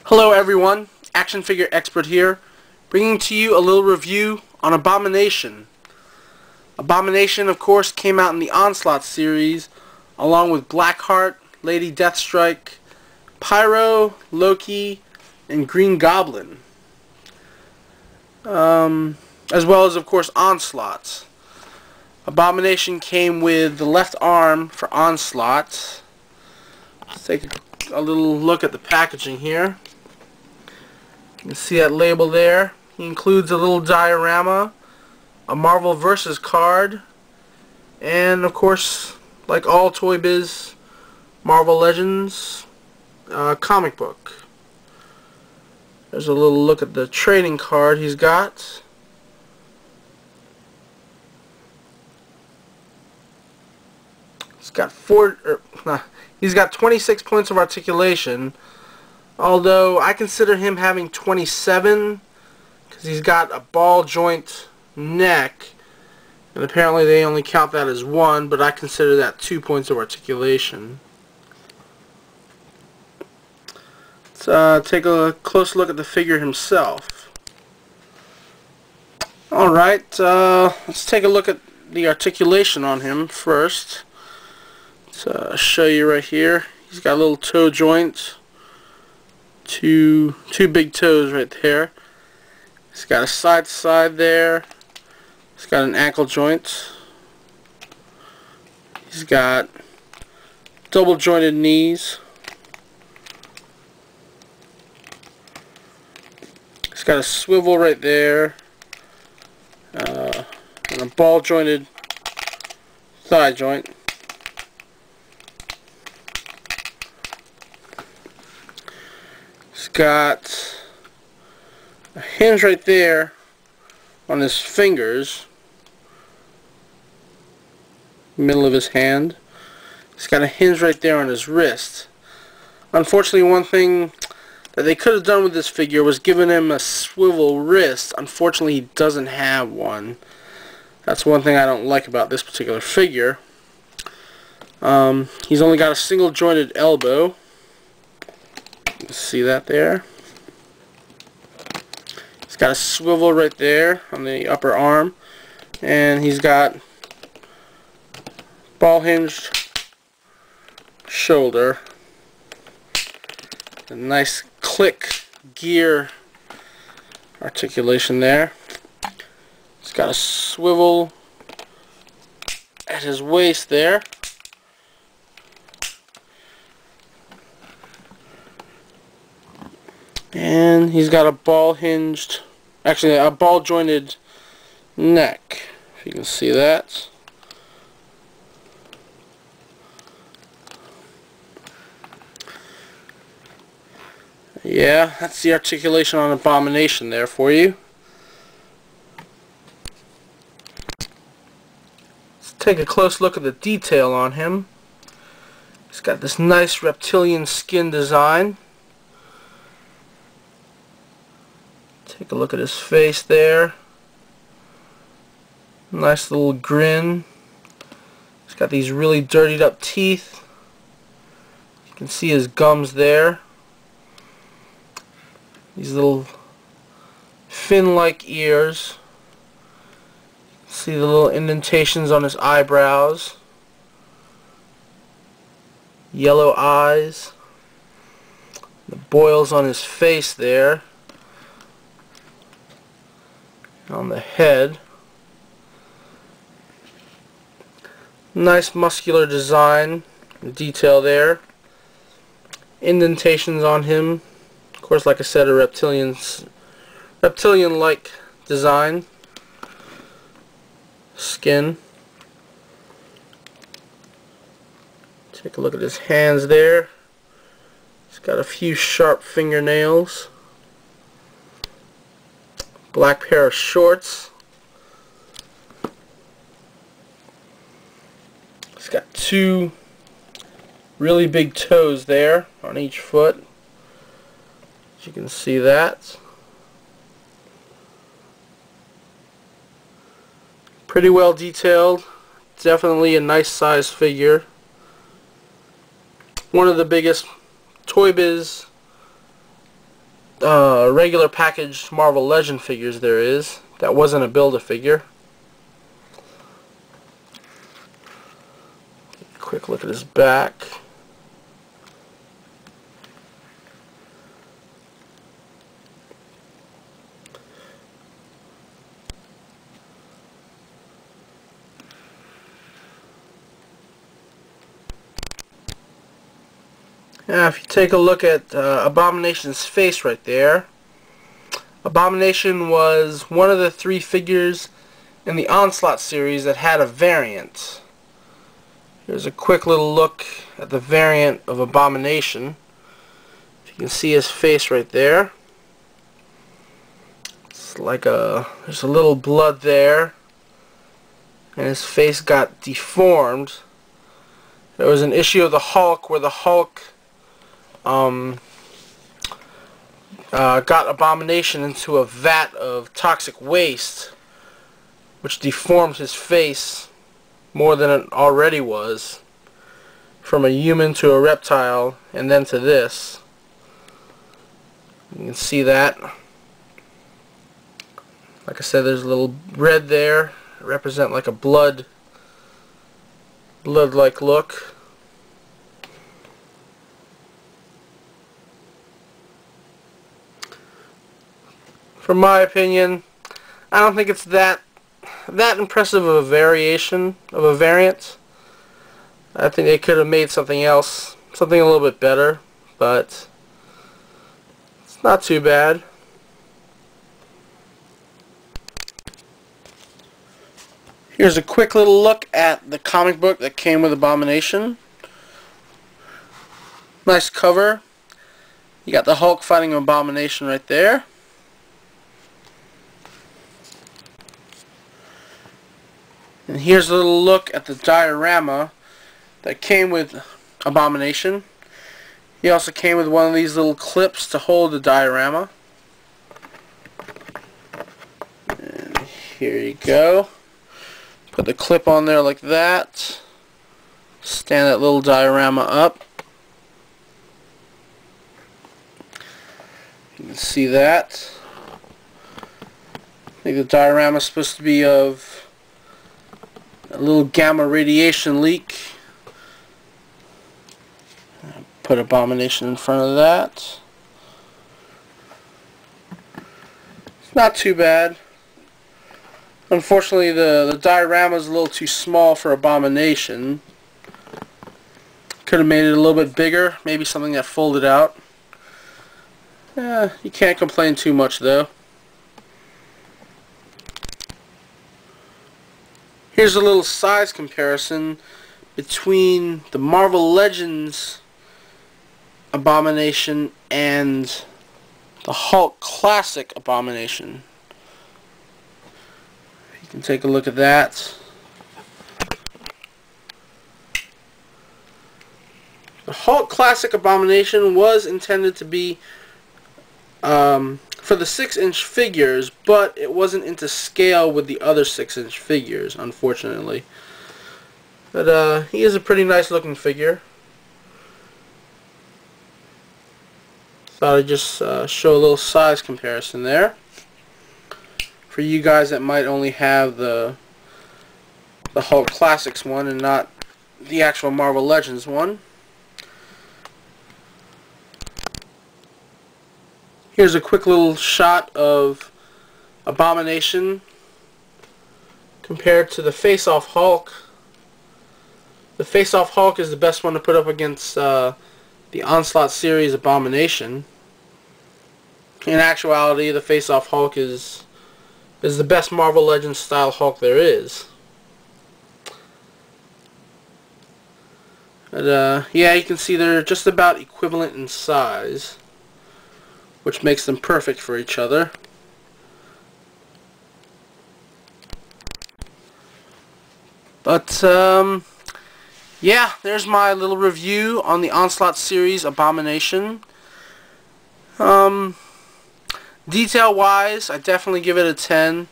Hello everyone, Action Figure Expert here, bringing to you a little review on Abomination. Abomination, of course, came out in the Onslaught Series, along with Blackheart, Lady Deathstrike, Pyro, Loki, and Green Goblin. As well as, of course, Onslaught. Abomination came with the left arm for Onslaught. Let's take a little look at the packaging here. You can see that label there. He includes a little diorama, a Marvel vs. card, and of course, like all Toy Biz Marvel Legends, comic book. There's a little look at the trading card he's got. He's got 26 points of articulation, although I consider him having 27 because he's got a ball joint neck, and apparently they only count that as 1, but I consider that 2 points of articulation. Let's take a close look at the figure himself. Alright, let's take a look at the articulation on him first. Let's show you right here. He's got a little toe joint, two big toes right there. He's got a side to side there. He's got an ankle joint. He's got double jointed knees. He's got a swivel right there, and a ball jointed thigh joint. He's got a hinge right there on his fingers, middle of his hand. He's got a hinge right there on his wrist. Unfortunately, one thing that they could have done with this figure was given him a swivel wrist. Unfortunately, he doesn't have one. That's one thing I don't like about this particular figure. He's only got a single jointed elbow. You can see that there. He's got a swivel right there on the upper arm, and he's got ball hinged shoulder, a nice click gear articulation there. He's got a swivel at his waist there. And he's got a ball hinged, actually a ball jointed neck, if you can see that. Yeah, that's the articulation on Abomination there for you. Let's take a close look at the detail on him. He's got this nice reptilian skin design. Take a look at his face there. Nice little grin. He's got these really dirtied up teeth. You can see his gums there. These little fin-like ears. See the little indentations on his eyebrows. Yellow eyes. The boils on his face there. On the head. Nice muscular design and detail there. Indentations on him. Of course, like I said, a reptilian-like design. Skin. Take a look at his hands there. He's got a few sharp fingernails. Black pair of shorts. He's got 2 really big toes there on each foot. As you can see that. Pretty well detailed. Definitely a nice size figure. One of the biggest Toy Biz regular packaged Marvel Legend figures there is. That wasn't a Build-A-Figure. Quick look at his back. Now if you take a look at Abomination's face right there, Abomination was one of the 3 figures in the Onslaught series that had a variant. Here's a quick little look at the variant of Abomination. If you can see his face right there. It's like there's a little blood there, and his face got deformed. There was an issue of the Hulk where the Hulk got Abomination into a vat of toxic waste, which deformed his face more than it already was, from a human to a reptile and then to this. You can see that. Like I said, there's a little red there, represent like a blood-like look. From my opinion, I don't think it's that impressive of a variation of a variant. I think they could have made something else, something a little bit better, but it's not too bad. Here's a quick little look at the comic book that came with Abomination. Nice cover. You got the Hulk fighting Abomination right there. And here's a little look at the diorama that came with Abomination. He also came with one of these little clips to hold the diorama. And here you go. Put the clip on there like that. Stand that little diorama up. You can see that. I think the diorama is supposed to be of a little gamma radiation leak. Put Abomination in front of that. It's not too bad. Unfortunately, the diorama is a little too small for Abomination. Could have made it a little bit bigger, maybe something that folded out. You can't complain too much though. Here's a little size comparison between the Marvel Legends Abomination and the Hulk Classic Abomination. You can take a look at that. The Hulk Classic Abomination was intended to be for the 6-inch figures, but it wasn't into scale with the other 6-inch figures, unfortunately. But he is a pretty nice looking figure. Thought I'd just show a little size comparison there for you guys that might only have the Hulk Classics one and not the actual Marvel Legends one. Here's a quick little shot of Abomination compared to the Face-Off Hulk. The Face-Off Hulk is the best one to put up against the Onslaught Series Abomination. In actuality, the Face-Off Hulk is the best Marvel Legends style Hulk there is. But yeah, you can see they're just about equivalent in size, which makes them perfect for each other. But yeah, there's my little review on the Onslaught Series Abomination. Detail wise, I definitely give it a 10.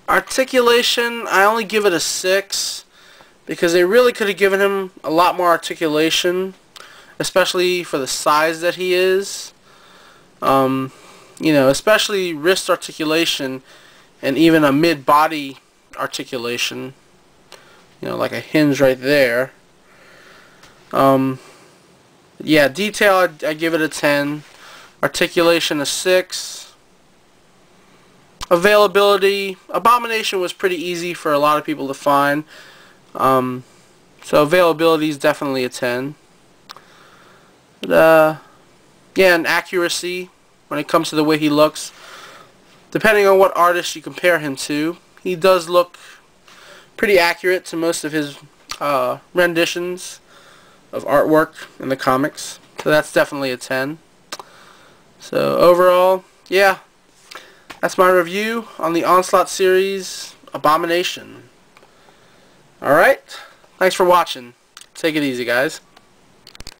Articulation, I only give it a 6 because they really could have given him a lot more articulation, especially for the size that he is. you know, especially wrist articulation and even a mid-body articulation, you know, like a hinge right there. Yeah, detail, I give it a 10. Articulation, a 6. Availability, Abomination was pretty easy for a lot of people to find. So availability is definitely a 10. But, yeah, and accuracy, when it comes to the way he looks, depending on what artist you compare him to, he does look pretty accurate to most of his renditions of artwork in the comics. So that's definitely a 10. So overall, yeah, that's my review on the Onslaught series, Abomination. Alright, thanks for watching. Take it easy, guys.